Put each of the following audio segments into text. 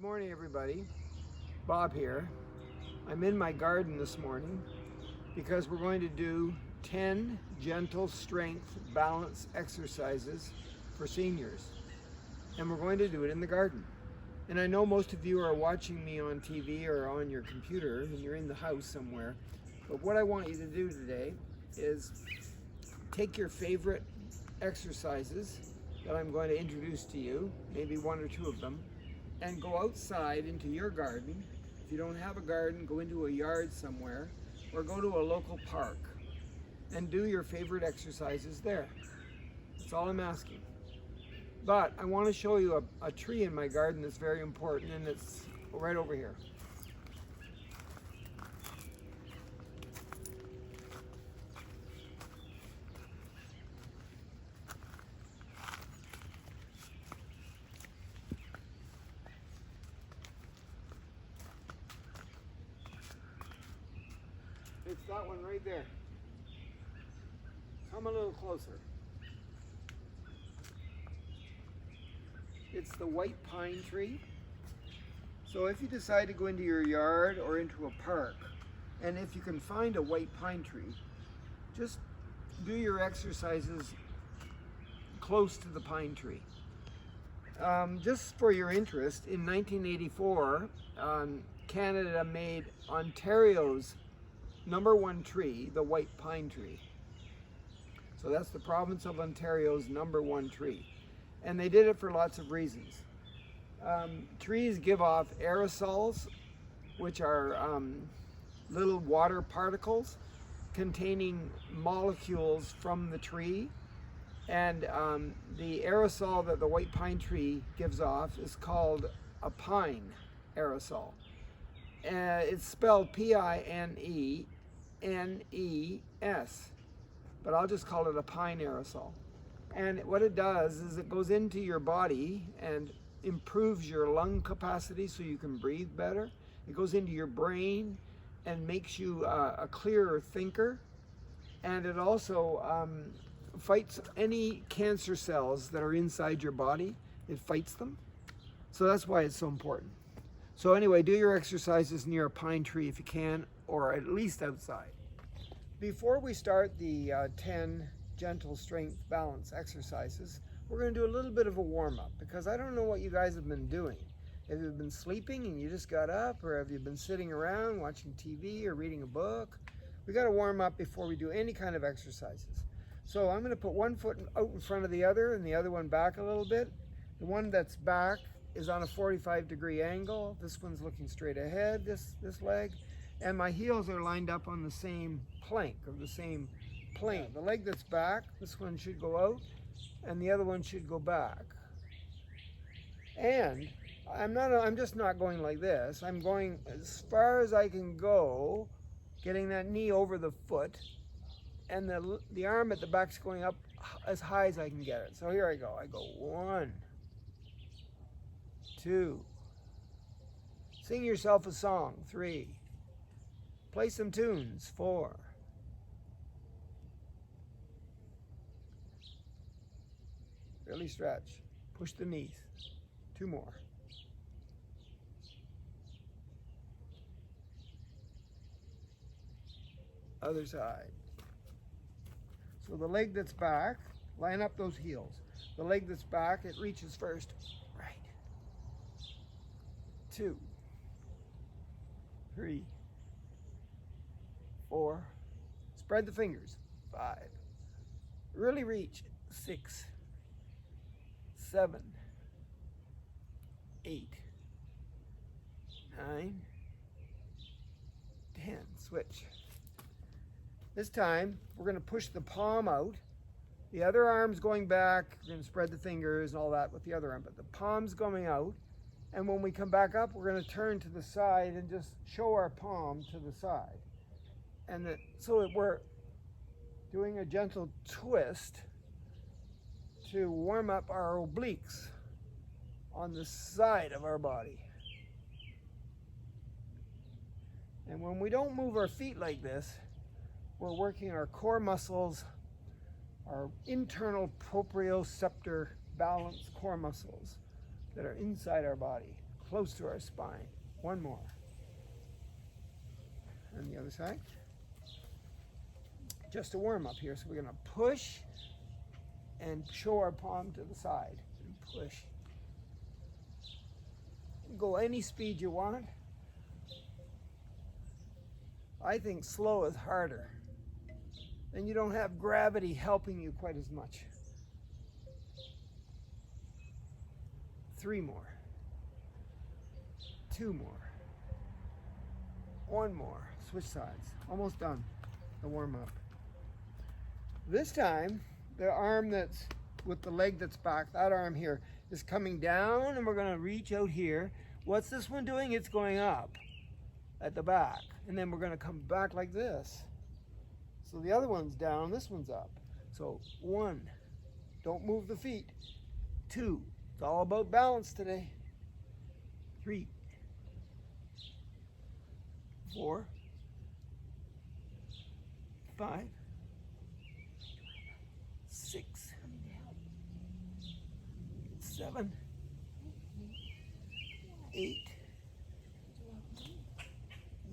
Good morning, everybody. Bob here. I'm in my garden this morning because we're going to do 10 gentle strength balance exercises for seniors. And we're going to do it in the garden. And I know most of you are watching me on TV or on your computer and you're in the house somewhere. But what I want you to do today is take your favorite exercises that I'm going to introduce to you, maybe one or two of them, and go outside into your garden. If you don't have a garden, go into a yard somewhere or go to a local park and do your favorite exercises there. That's all I'm asking. But I want to show you a tree in my garden that's very important, and it's right over here. It's that one right there. Come a little closer. It's the white pine tree. So if you decide to go into your yard or into a park, and if you can find a white pine tree, just do your exercises close to the pine tree. Just for your interest, in 1984, Canada made Ontario's #1 tree the white pine tree. So that's the province of Ontario's #1 tree. And they did it for lots of reasons. Trees give off aerosols, which are little water particles containing molecules from the tree. And the aerosol that the white pine tree gives off is called a pine aerosol. It's spelled P-I-N-E-N-E-S, but I'll just call it a pine aerosol. And what it does is it goes into your body and improves your lung capacity so you can breathe better. It goes into your brain and makes you a clearer thinker. And it also fights any cancer cells that are inside your body. It fights them. So that's why it's so important. So anyway, do your exercises near a pine tree if you can, or at least outside. Before we start the 10 gentle strength balance exercises, we're going to do a little bit of a warm-up, because I don't know what you guys have been doing. Have you been sleeping and you just got up, or have you been sitting around watching TV or reading a book? We got to warm up before we do any kind of exercises. So I'm going to put one foot out in front of the other and the other one back a little bit. The one that's back is on a 45-degree angle. This one's looking straight ahead, this leg. And my heels are lined up on the same plank, or the same plane. The leg that's back, this one should go out, and the other one should go back. And I'm just not going like this. I'm going as far as I can go, getting that knee over the foot, and the arm at the back's going up as high as I can get it. So here I go. I go 1, 2. Sing yourself a song, 3. Play some tunes, 4. Really stretch. Push the knees. 2 more. Other side. So the leg that's back, line up those heels. The leg that's back, it reaches first. Right. 2, 3, 4. Spread the fingers. 5. Really reach. 6, 7, 8, 9, 10. Switch. This time, we're going to push the palm out. The other arm's going back. We're going to spread the fingers and all that with the other arm, but the palm's going out. And when we come back up, we're going to turn to the side and just show our palm to the side. And so that we're doing a gentle twist to warm up our obliques on the side of our body. And when we don't move our feet like this, we're working our core muscles, our internal proprioceptor balance core muscles that are inside our body. close to our spine. One more. And the other side. Just a warm up here. So we're going to push and show our palm to the side. And push. Go any speed you want. I think slow is harder. Then you don't have gravity helping you quite as much. 3 more. 2 more. 1 more. Switch sides. Almost done. The warm up. This time, the arm that's with the leg that's back, that arm here, is coming down, and we're going to reach out here. What's this one doing? It's going up at the back. And then we're going to come back like this. So the other one's down, this one's up. So 1, don't move the feet. 2, it's all about balance today. 3, 4, 5, 6, 7, 8,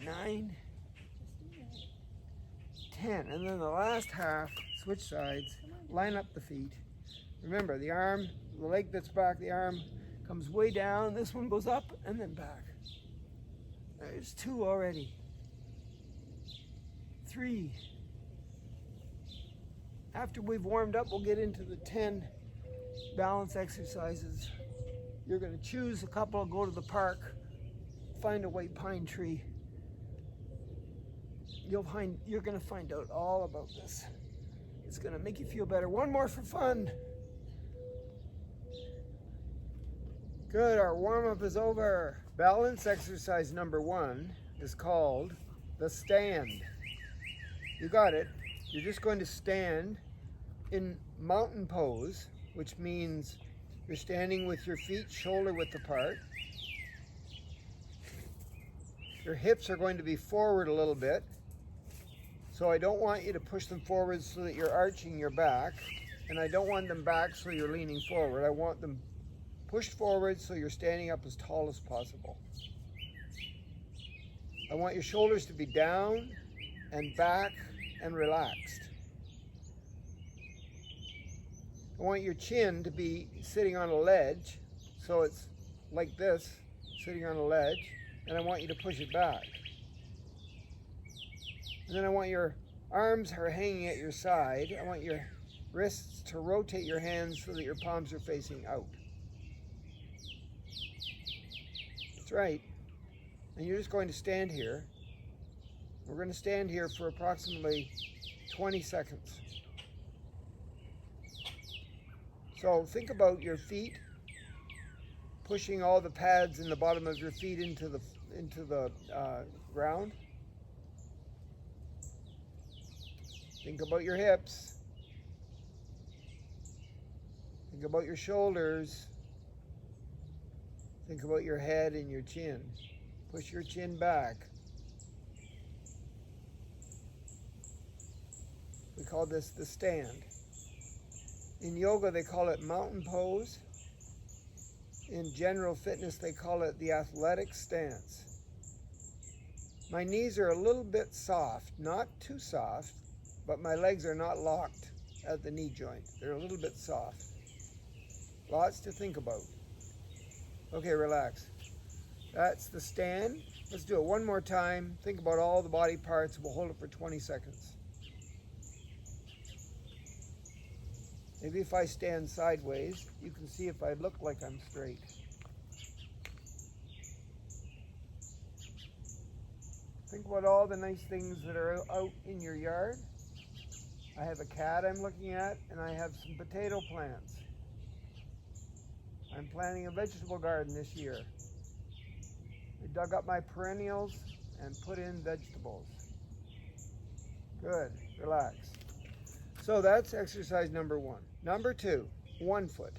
9, 10. And then the last half, switch sides, line up the feet. Remember, the arm, the leg that's back, the arm comes way down. This one goes up and then back. There's 2 already. 3. After we've warmed up, we'll get into the 10 balance exercises. You're going to choose a couple, go to the park, find a white pine tree. You're going to find out all about this. It's going to make you feel better. 1 more for fun. Good, our warm-up is over. Balance exercise number 1 is called the stand. You got it. You're just going to stand in mountain pose, which means you're standing with your feet shoulder width apart. Your hips are going to be forward a little bit. So I don't want you to push them forward so that you're arching your back, and I don't want them back so you're leaning forward. I want them pushed forward so you're standing up as tall as possible. I want your shoulders to be down and back and relaxed. I want your chin to be sitting on a ledge, so it's like this, sitting on a ledge, and I want you to push it back. And then I want your arms are hanging at your side. I want your wrists to rotate your hands so that your palms are facing out. That's right. And you're just going to stand here. We're going to stand here for approximately 20 seconds. So think about your feet, pushing all the pads in the bottom of your feet into the ground. Think about your hips. Think about your shoulders. Think about your head and your chin. Push your chin back. We call this the stand. In yoga, they call it mountain pose. In general fitness, they call it the athletic stance. My knees are a little bit soft, not too soft, but my legs are not locked at the knee joint. They're a little bit soft. Lots to think about. Okay, relax. That's the stand. Let's do it one more time. Think about all the body parts. We'll hold it for 20 seconds. Maybe if I stand sideways, you can see if I look like I'm straight. Think about all the nice things that are out in your yard. I have a cat I'm looking at, and I have some potato plants. I'm planting a vegetable garden this year. I dug up my perennials and put in vegetables. Good, relax. So that's exercise number 1. Number 2, 1 foot.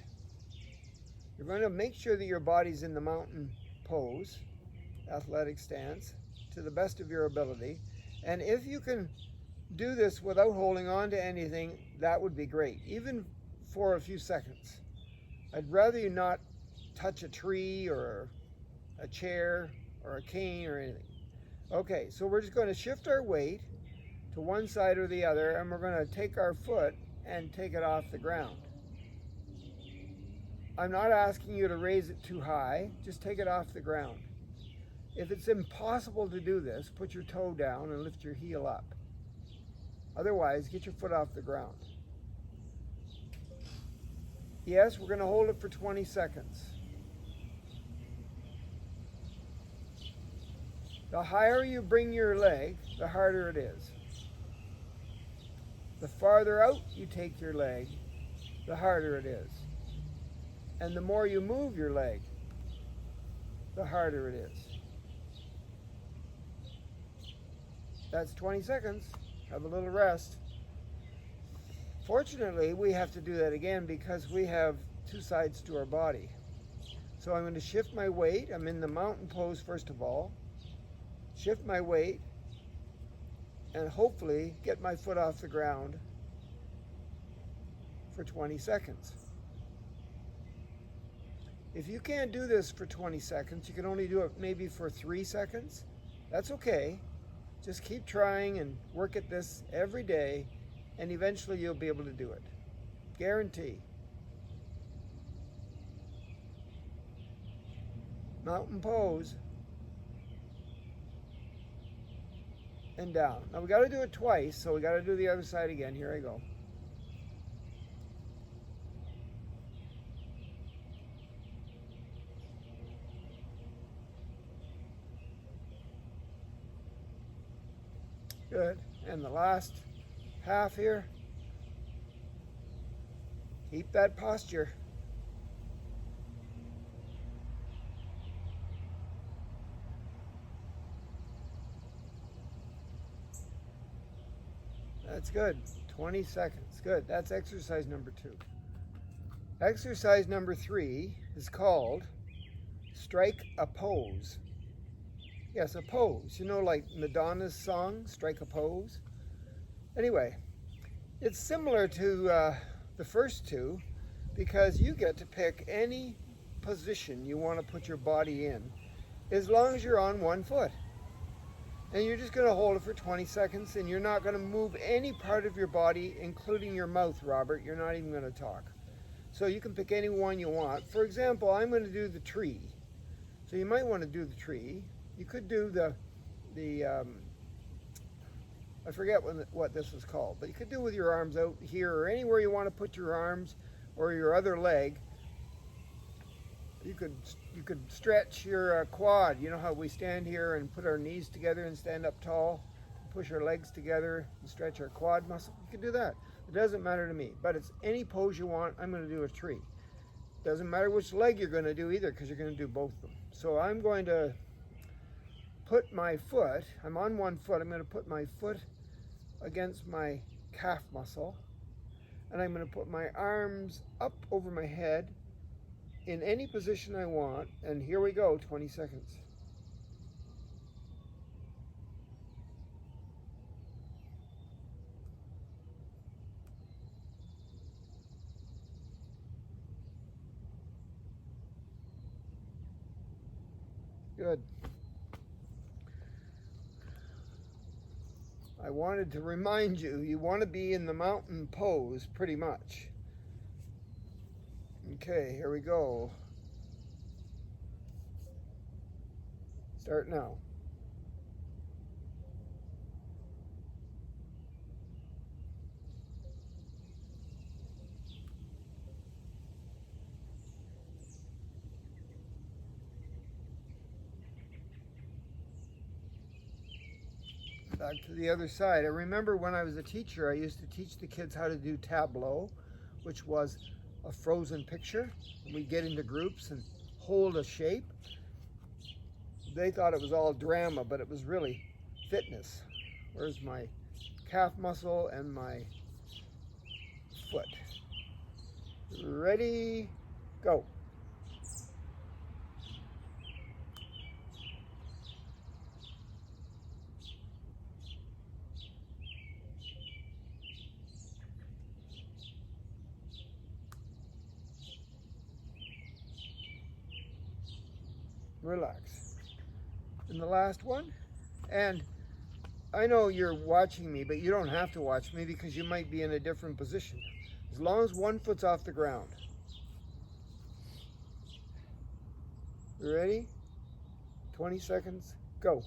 You're going to make sure that your body's in the mountain pose, athletic stance, to the best of your ability. And if you can do this without holding on to anything, that would be great, even for a few seconds. I'd rather you not touch a tree or a chair or a cane or anything. Okay, so we're just going to shift our weight to one side or the other, and we're going to take our foot and take it off the ground. I'm not asking you to raise it too high, just take it off the ground. If it's impossible to do this, put your toe down and lift your heel up. Otherwise, get your foot off the ground. Yes, we're going to hold it for 20 seconds. The higher you bring your leg, the harder it is. The farther out you take your leg, the harder it is. And the more you move your leg, the harder it is. That's 20 seconds. Have a little rest. Fortunately, we have to do that again because we have two sides to our body. So I'm going to shift my weight. I'm in the mountain pose first of all. Shift my weight and hopefully get my foot off the ground for 20 seconds. If you can't do this for 20 seconds, you can only do it maybe for 3 seconds. That's okay. Just keep trying and work at this every day, and eventually you'll be able to do it. Guarantee. Mountain pose. And down. Now we got to do it twice, so we got to do the other side again. Here I go. Good. And the last half here. Keep that posture. That's good. 20 seconds. Good. That's exercise number 2. Exercise number 3 is called strike a pose. Yes, a pose. You know, like Madonna's song, Strike a Pose? Anyway, it's similar to the first 2 because you get to pick any position you want to put your body in as long as you're on one foot. And you're just going to hold it for 20 seconds and you're not going to move any part of your body, including your mouth, Robert. You're not even going to talk. So you can pick any one you want. For example, I'm going to do the tree. So you might want to do the tree. You could do the I forget what this is called, but you could do with your arms out here or anywhere you want to put your arms or your other leg. You could stretch your quad. You know how we stand here and put our knees together and stand up tall, push our legs together and stretch our quad muscle. You can do that. It doesn't matter to me, but it's any pose you want. I'm going to do a tree. Doesn't matter which leg you're going to do either because you're going to do both of them. So I'm going to put my foot, I'm on one foot, I'm going to put my foot against my calf muscle and I'm going to put my arms up over my head in any position I want, and here we go, 20 seconds. Good. I wanted to remind you, you want to be in the mountain pose pretty much. Okay, here we go. Start now. Back to the other side. I remember when I was a teacher, I used to teach the kids how to do tableau, which was a frozen picture. We'd get into groups and hold a shape. They thought it was all drama, but it was really fitness. Where's my calf muscle and my foot? Ready, go. relax. And the last one. And I know you're watching me, but you don't have to watch me because you might be in a different position. As long as one foot's off the ground. You ready? 20 seconds, go.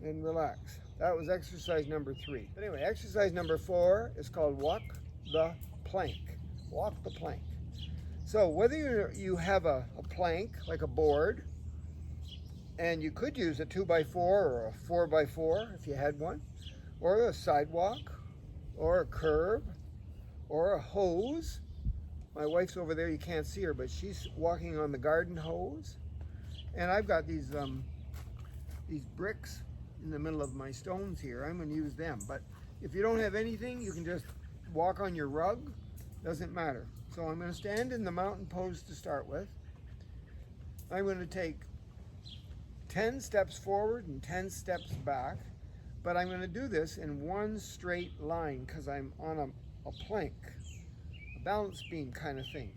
And relax. That was exercise number 3. Anyway, exercise number 4 is called walk the plank. Walk the plank. So whether you have a plank, like a board, and you could use a 2x4 or a 4x4 if you had one, or a sidewalk, or a curb, or a hose. My wife's over there, you can't see her, but she's walking on the garden hose. And I've got these bricks in the middle of my stones here. I'm going to use them. But if you don't have anything, you can just walk on your rug. Doesn't matter. So I'm going to stand in the mountain pose to start with. I'm going to take 10 steps forward and 10 steps back. But I'm going to do this in one straight line because I'm on a plank, a balance beam kind of thing,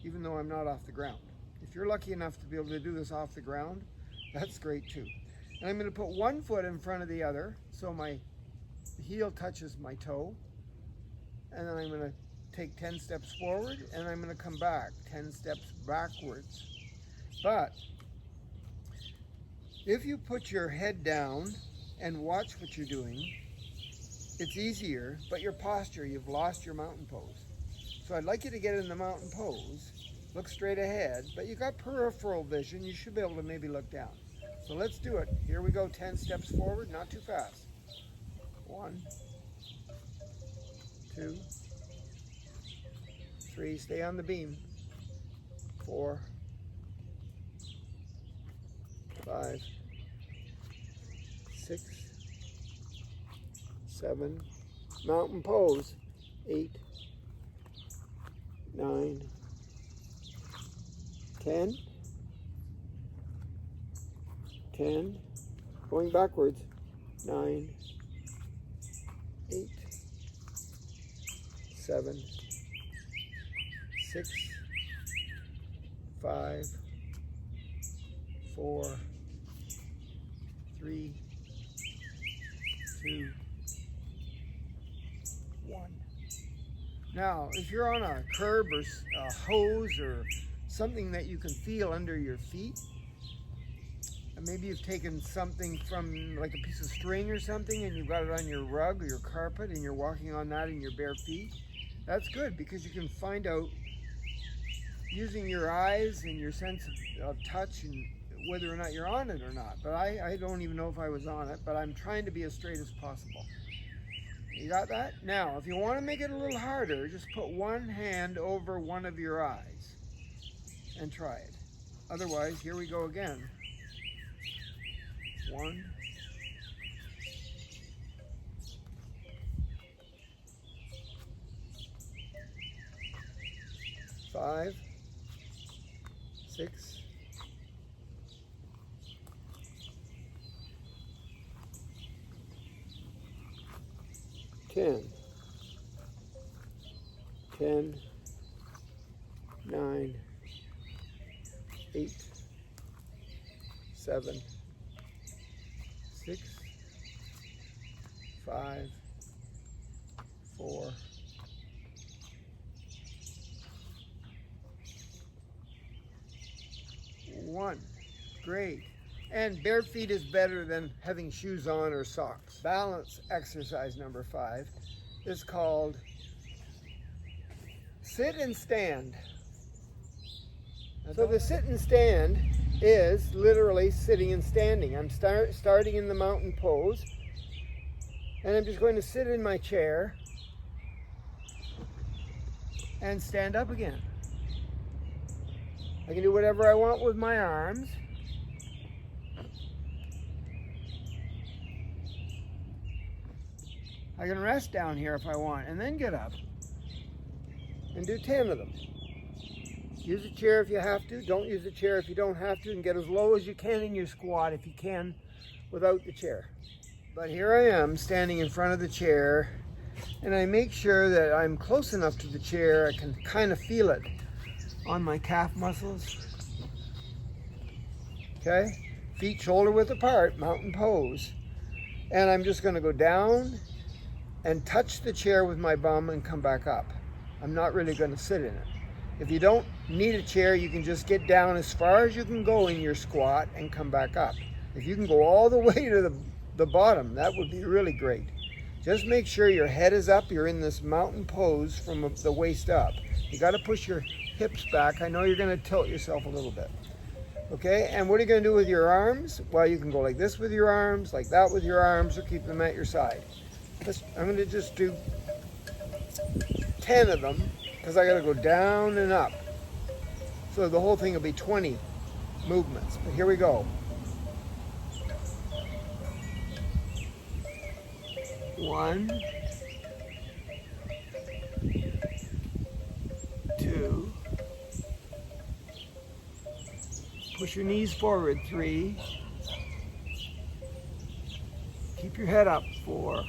even though I'm not off the ground. If you're lucky enough to be able to do this off the ground, that's great too. And I'm going to put one foot in front of the other so my heel touches my toe. And then I'm going to take 10 steps forward and I'm going to come back 10 steps backwards. But if you put your head down and watch what you're doing, it's easier, but your posture, you've lost your mountain pose. So I'd like you to get in the mountain pose, look straight ahead, but you got peripheral vision, you should be able to maybe look down. So let's do it. Here we go, 10 steps forward, not too fast. 1, 2, 3, stay on the beam. 4, 5, 6, 7, mountain pose. 8, 9, 10, 10, going backwards, 9, 8, 7, 6, 5, 4, 3, 2, 1. Now, if you're on a curb or a hose or something that you can feel under your feet, and maybe you've taken something from like a piece of string or something and you've got it on your rug or your carpet and you're walking on that in your bare feet, that's good because you can find out using your eyes and your sense of touch and whether or not you're on it or not. But I don't even know if I was on it, but I'm trying to be as straight as possible. You got that? Now, if you want to make it a little harder, just put one hand over one of your eyes and try it. Otherwise, here we go again. 1, 5, 6, 10, 10, 9, 8, 7, 6, 5, 4, 1. Great. And bare feet is better than having shoes on or socks. Balance exercise number 5 is called sit and stand. So the sit and stand is literally sitting and standing. I'm starting in the mountain pose, and I'm just going to sit in my chair and stand up again. I can do whatever I want with my arms. I can rest down here if I want, and then get up and do 10 of them. Use a chair if you have to. Don't use a chair if you don't have to, and get as low as you can in your squat if you can without the chair. But here I am standing in front of the chair, and I make sure that I'm close enough to the chair I can kind of feel it on my calf muscles. Okay, feet shoulder width apart, mountain pose. And I'm just going to go down and touch the chair with my bum and come back up. I'm not really going to sit in it. If you don't need a chair, you can just get down as far as you can go in your squat and come back up. If you can go all the way to the bottom, that would be really great. Just make sure your head is up. You're in this mountain pose from the waist up. You got to push your hips back. I know you're going to tilt yourself a little bit. Okay, and what are you going to do with your arms? Well, you can go like this with your arms, like that with your arms, or keep them at your side. I'm going to just do 10 of them, because I got to go down and up. So the whole thing will be 20 movements. But here we go. 1, 2. Push your knees forward, 3. Keep your head up, 4.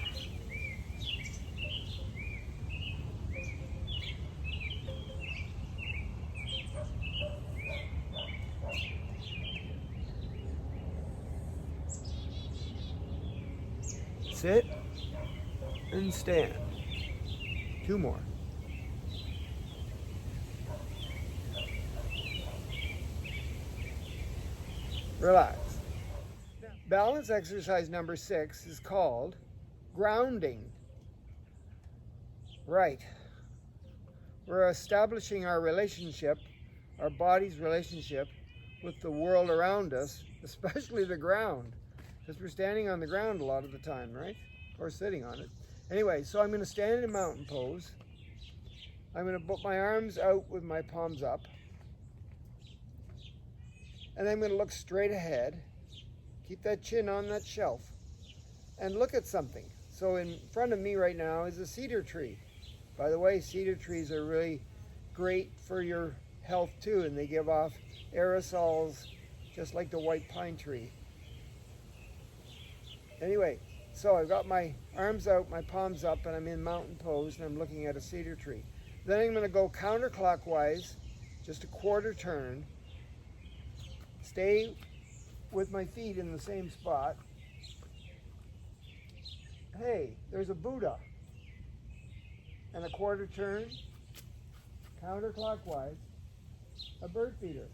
Sit and stand. 2 more. Relax. Balance exercise number 6 is called grounding. Right. We're establishing our relationship, our body's relationship with the world around us, especially the ground, because we're standing on the ground a lot of the time, right? Or sitting on it. Anyway, so I'm going to stand in mountain pose. I'm going to put my arms out with my palms up. And I'm going to look straight ahead. Keep that chin on that shelf. And look at something. So in front of me right now is a cedar tree. By the way, cedar trees are really great for your health too. And they give off aerosols just like the white pine tree. Anyway, so I've got my arms out, my palms up, and I'm in mountain pose, and I'm looking at a cedar tree. Then I'm going to go counterclockwise, just a quarter turn. Stay with my feet in the same spot. Hey, there's a Buddha. And a quarter turn, counterclockwise, a bird feeder.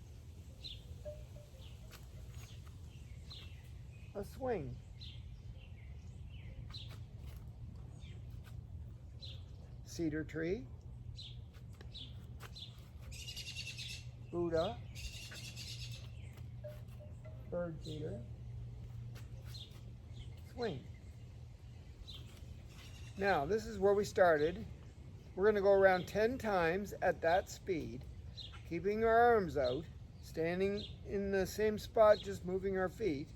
A swing. Cedar tree, Buddha, bird feeder, swing. Now, this is where we started. We're going to go around 10 times at that speed, keeping our arms out, standing in the same spot, just moving our feet,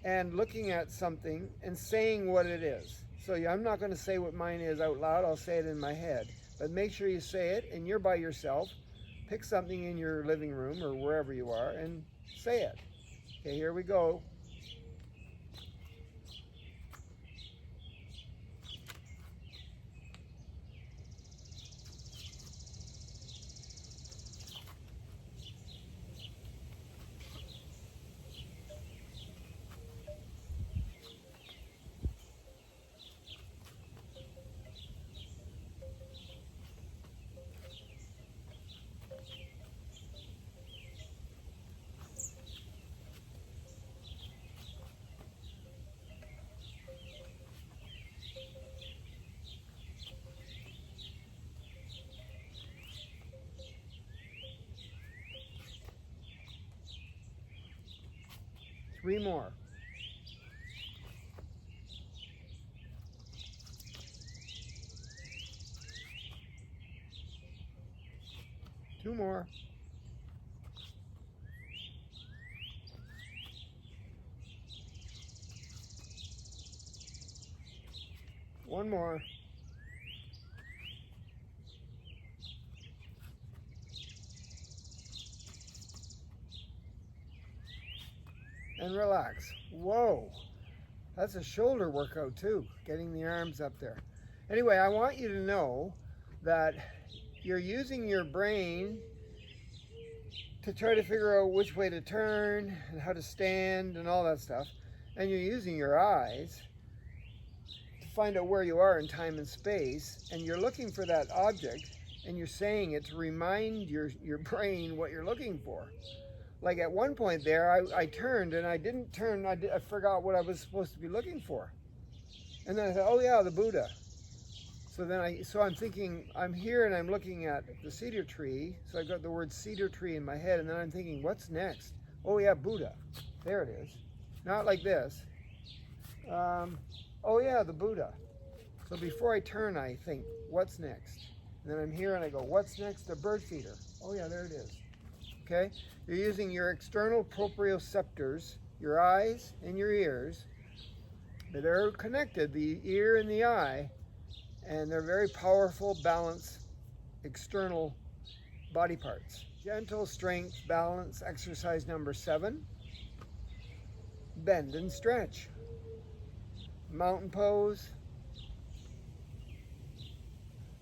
and looking at something and saying what it is. So I'm not going to say what mine is out loud. I'll say it in my head. But make sure you say it, and you're by yourself. Pick something in your living room or wherever you are and say it. Okay, here we go. Three more. Two more. One more. and relax. Whoa, that's a shoulder workout too, getting the arms up there. Anyway, I want you to know that you're using your brain to try to figure out which way to turn and how to stand and all that stuff. And you're using your eyes to find out where you are in time and space. And you're looking for that object and you're saying it to remind your brain what you're looking for. Like at one point there, I turned and I didn't turn. I forgot what I was supposed to be looking for. And then I thought, oh yeah, the Buddha. So I'm thinking, I'm here and I'm looking at the cedar tree. So I got the word cedar tree in my head, and then I'm thinking, what's next? Oh yeah, Buddha. There it is. Not like this. Oh yeah, the Buddha. So before I turn, I think, what's next? And then I'm here and I go, what's next? A bird feeder. Oh yeah, there it is. Okay? You're using your external proprioceptors, your eyes and your ears. They're connected, the ear and the eye. And they're very powerful, balanced, external body parts. Gentle strength, balance, exercise number 7. Bend and stretch. Mountain pose.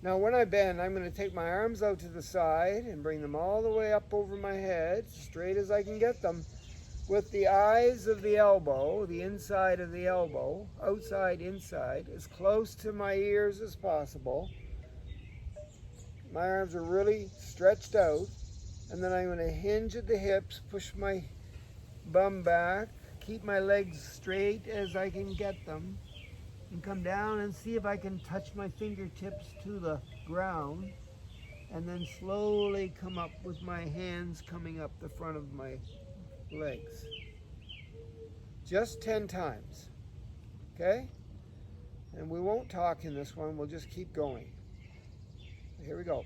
Now when I bend, I'm going to take my arms out to the side and bring them all the way up over my head, straight as I can get them, with the eyes of the elbow, the inside of the elbow, outside, inside, as close to my ears as possible. My arms are really stretched out, and then I'm going to hinge at the hips, push my bum back, keep my legs straight as I can get them, and come down and see if I can touch my fingertips to the ground, and then slowly come up with my hands coming up the front of my legs. Just 10 times. Okay? And we won't talk in this one, we'll just keep going. Here we go.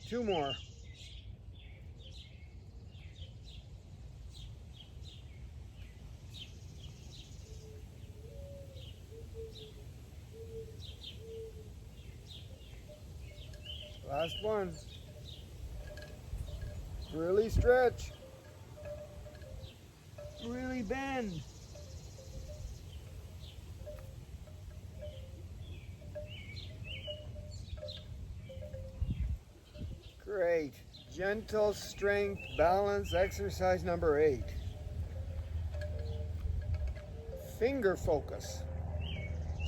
Two more. Last one. Really stretch. Really bend. Great. Gentle strength, balance, exercise number 8. Finger focus.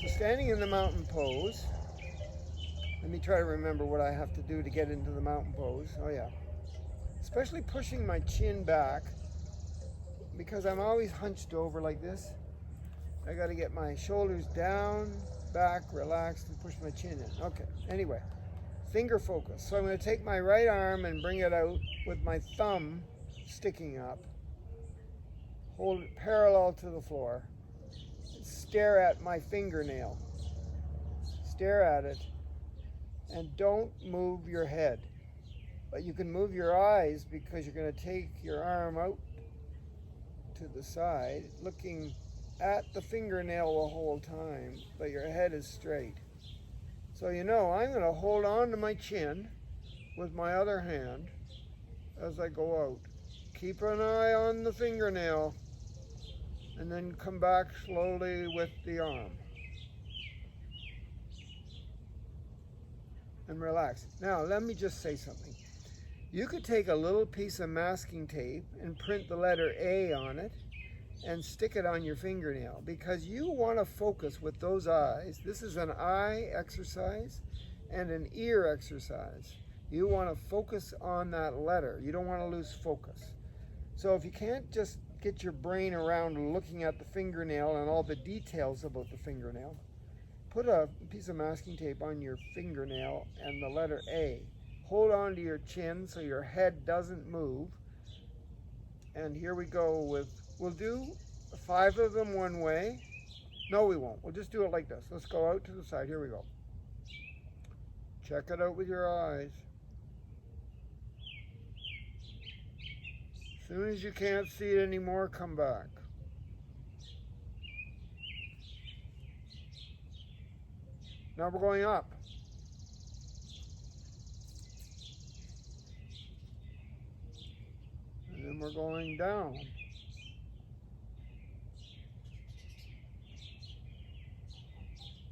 So standing in the mountain pose. Let me try to remember what I have to do to get into the mountain pose. Oh yeah. Especially pushing my chin back, because I'm always hunched over like this. I got to get my shoulders down, back, relaxed, and push my chin in. Okay, anyway. Finger focus. So I'm going to take my right arm and bring it out with my thumb sticking up. Hold it parallel to the floor. Stare at my fingernail. Stare at it. And don't move your head. But you can move your eyes, because you're going to take your arm out to the side, looking at the fingernail the whole time, but your head is straight. So I'm going to hold on to my chin with my other hand as I go out. Keep an eye on the fingernail. And then come back slowly with the arm. And relax. Now, let me just say something. You could take a little piece of masking tape and print the letter A on it and stick it on your fingernail, because you want to focus with those eyes. This is an eye exercise and an ear exercise. You want to focus on that letter. You don't want to lose focus. So if you can't just get your brain around looking at the fingernail and all the details about the fingernail, put a piece of masking tape on your fingernail and the letter A. Hold on to your chin so your head doesn't move. And here we go with, we'll do 5 of them one way. No, we won't. We'll just do it like this. Let's go out to the side. Here we go. Check it out with your eyes. As soon as you can't see it anymore, come back. Now we're going up. And then we're going down.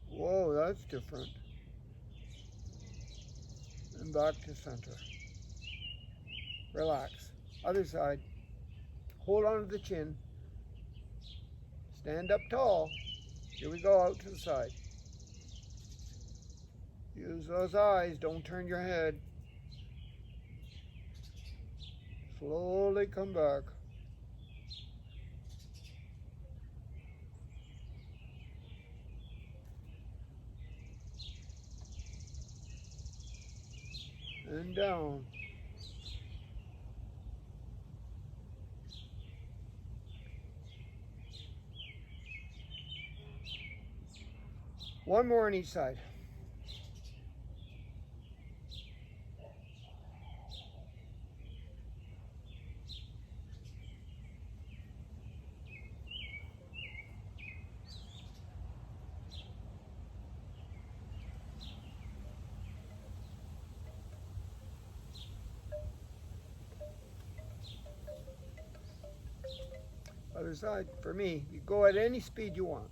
Whoa, that's different. And back to center. Relax. Other side. Hold on to the chin. Stand up tall. Here we go, out to the side. Use those eyes, don't turn your head. Slowly come back. And down. One more on each side. Other side. For me, you go at any speed you want.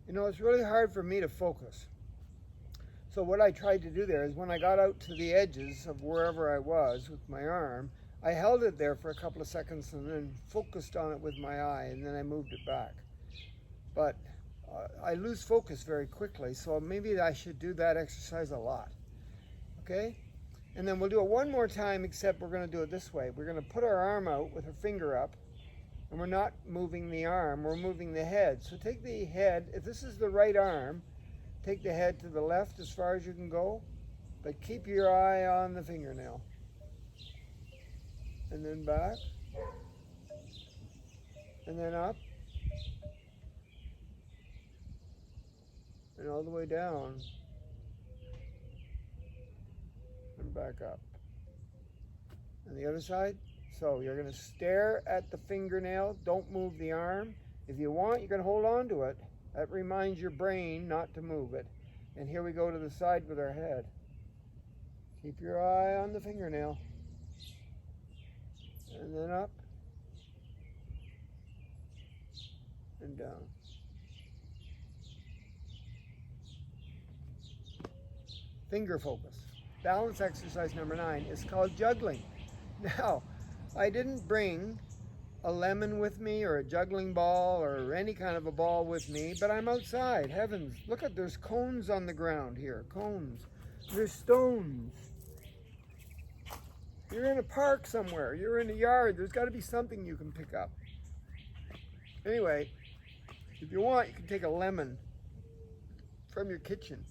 You know, it's really hard for me to focus. So what I tried to do there is when I got out to the edges of wherever I was with my arm, I held it there for a couple of seconds and then focused on it with my eye, and then I moved it back. But I lose focus very quickly, so maybe I should do that exercise a lot. Okay? And then we'll do it one more time, except we're going to do it this way. We're going to put our arm out with our finger up. And we're not moving the arm, we're moving the head. So take the head, if this is the right arm, take the head to the left as far as you can go, but keep your eye on the fingernail. And then back. And then up. And all the way down. And back up. And the other side. So you're going to stare at the fingernail, don't move the arm. If you want, you can hold on to it. That reminds your brain not to move it. And here we go to the side with our head. Keep your eye on the fingernail. And then up. And down. Finger focus. Balance exercise number 9 is called juggling. Now, I didn't bring a lemon with me or a juggling ball or any kind of a ball with me, but I'm outside. Heavens, look at, there's cones on the ground here, cones. There's stones. You're in a park somewhere, you're in a yard, there's got to be something you can pick up. Anyway, if you want, you can take a lemon from your kitchen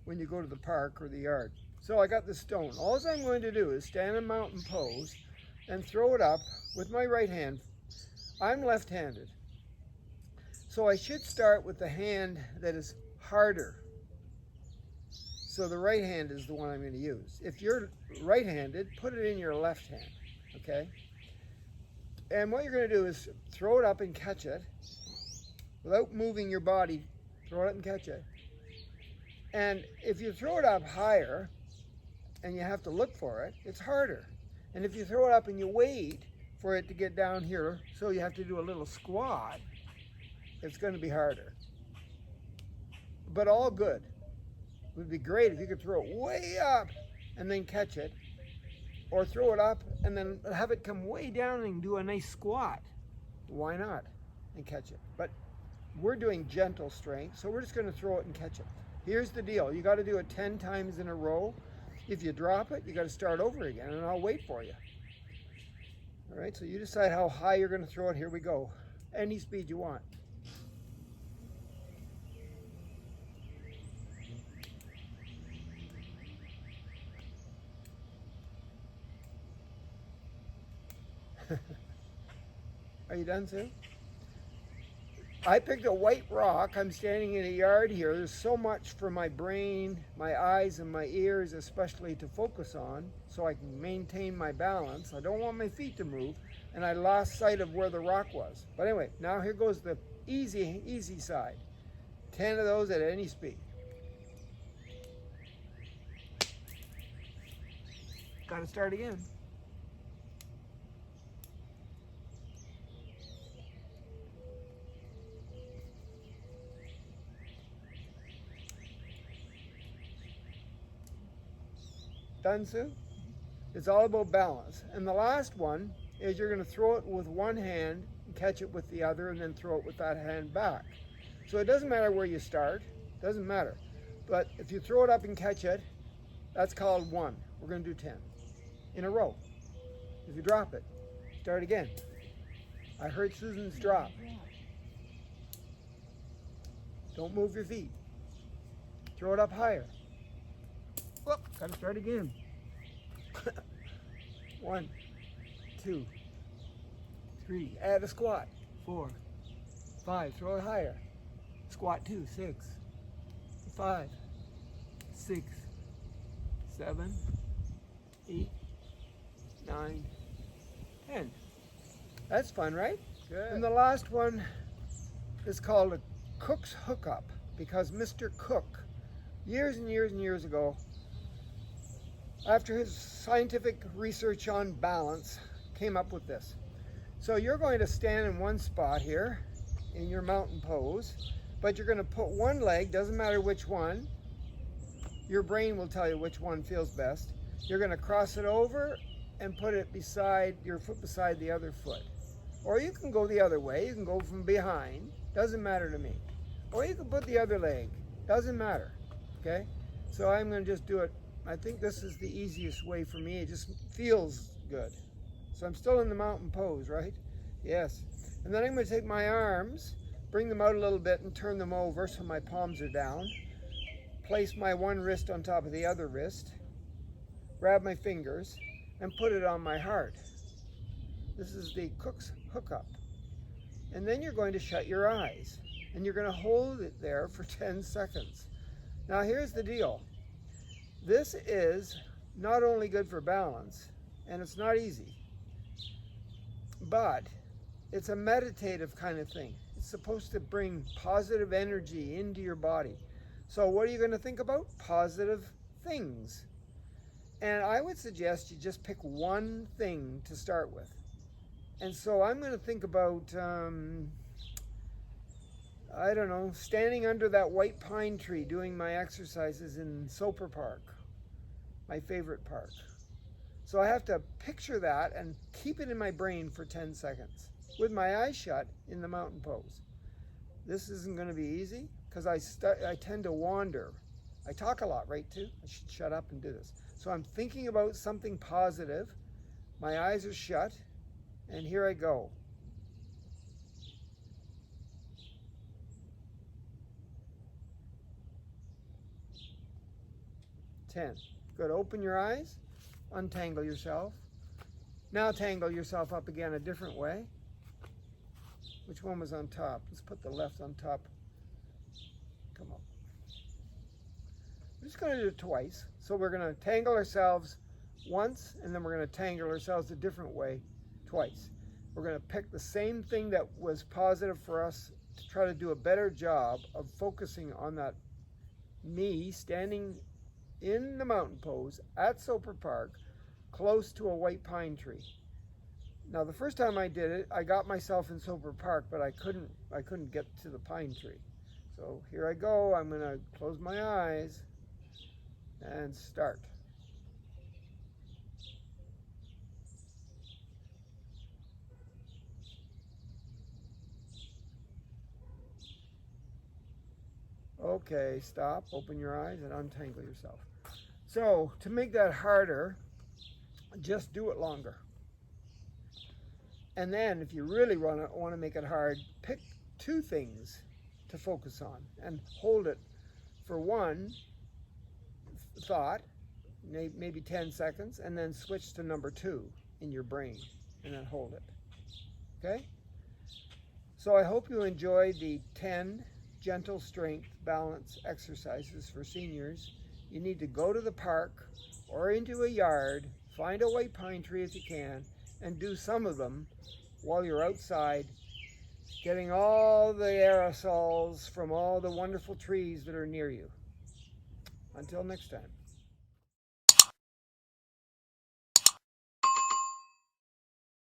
when you go to the park or the yard. So I got the stone. All I'm going to do is stand in mountain pose and throw it up with my right hand. I'm left-handed. So I should start with the hand that is harder. So the right hand is the one I'm going to use. If you're right-handed, put it in your left hand, okay? And what you're going to do is throw it up and catch it without moving your body. Throw it up and catch it. And if you throw it up higher and you have to look for it, it's harder. And if you throw it up and you wait for it to get down here, so you have to do a little squat, it's going to be harder. But all good. It would be great if you could throw it way up and then catch it, or throw it up and then have it come way down and do a nice squat. Why not? And catch it. But we're doing gentle strength, so we're just going to throw it and catch it. Here's the deal. You got to do it 10 times in a row. If you drop it, you got to start over again, and I'll wait for you. All right, so you decide how high you're going to throw it. Here we go. Any speed you want. Are you done, Sue? I picked a white rock. I'm standing in a yard here. There's so much for my brain, my eyes, and my ears especially to focus on so I can maintain my balance. I don't want my feet to move, and I lost sight of where the rock was. But anyway, now here goes the easy side. 10 of those at any speed. Got to start again. Done, Sue? It's all about balance. And the last one is you're going to throw it with one hand, catch it with the other, and then throw it with that hand back. So it doesn't matter where you start. Doesn't matter. But if you throw it up and catch it, that's called 1. We're going to do 10 in a row. If you drop it, start again. I heard Susan's drop. Don't move your feet. Throw it up higher. Whoop, gotta start again. 1, 2, 3. Add a squat. 4, 5. Throw it higher. Squat 2. 6, 5, 6, 7, 8, 9, 10. That's fun, right? Good. And the last one is called a Cook's Hookup, because Mr. Cook, years and years and years ago, after his scientific research on balance, came up with this. So you're going to stand in one spot here in your mountain pose, but you're going to put one leg, doesn't matter which one, your brain will tell you which one feels best. You're going to cross it over and put it beside, your foot beside the other foot. Or you can go the other way, you can go from behind, doesn't matter to me. Or you can put the other leg, doesn't matter, okay? So I'm going to just do it. I think this is the easiest way for me. It just feels good. So I'm still in the mountain pose, right? Yes. And then I'm going to take my arms, bring them out a little bit and turn them over so my palms are down. Place my one wrist on top of the other wrist. Grab my fingers and put it on my heart. This is the Cook's Hookup. And then you're going to shut your eyes. And you're going to hold it there for 10 seconds. Now here's the deal. This is not only good for balance, and it's not easy, but it's a meditative kind of thing. It's supposed to bring positive energy into your body. So what are you going to think about? Positive things. And I would suggest you just pick one thing to start with. And so I'm going to think about, I don't know, standing under that white pine tree doing my exercises in Soper Park, my favorite park. So I have to picture that and keep it in my brain for 10 seconds with my eyes shut in the mountain pose. This isn't going to be easy because I tend to wander. I talk a lot, right, too? I should shut up and do this. So I'm thinking about something positive. My eyes are shut, and here I go. 10. Good. Open your eyes. Untangle yourself. Now tangle yourself up again a different way. Which one was on top? Let's put the left on top. Come on. just going to do it twice. So we're going to tangle ourselves once, and then we're going to tangle ourselves a different way twice. We're going to pick the same thing that was positive for us to try to do a better job of focusing on that me standing in the mountain pose at Soper Park, close to a white pine tree. Now the first time I did it, I got myself in Soper Park, but I couldn't get to the pine tree. So here I go. I'm going to close my eyes and start. Okay, stop, open your eyes, and untangle yourself. So to make that harder, just do it longer. And then if you really want to make it hard, pick two things to focus on and hold it for one thought, maybe 10 seconds, and then switch to number 2 in your brain and then hold it. Okay? So I hope you enjoyed the 10 gentle strength balance exercises for seniors. You need to go to the park or into a yard, find a white pine tree if you can, and do some of them while you're outside, getting all the aerosols from all the wonderful trees that are near you. Until next time.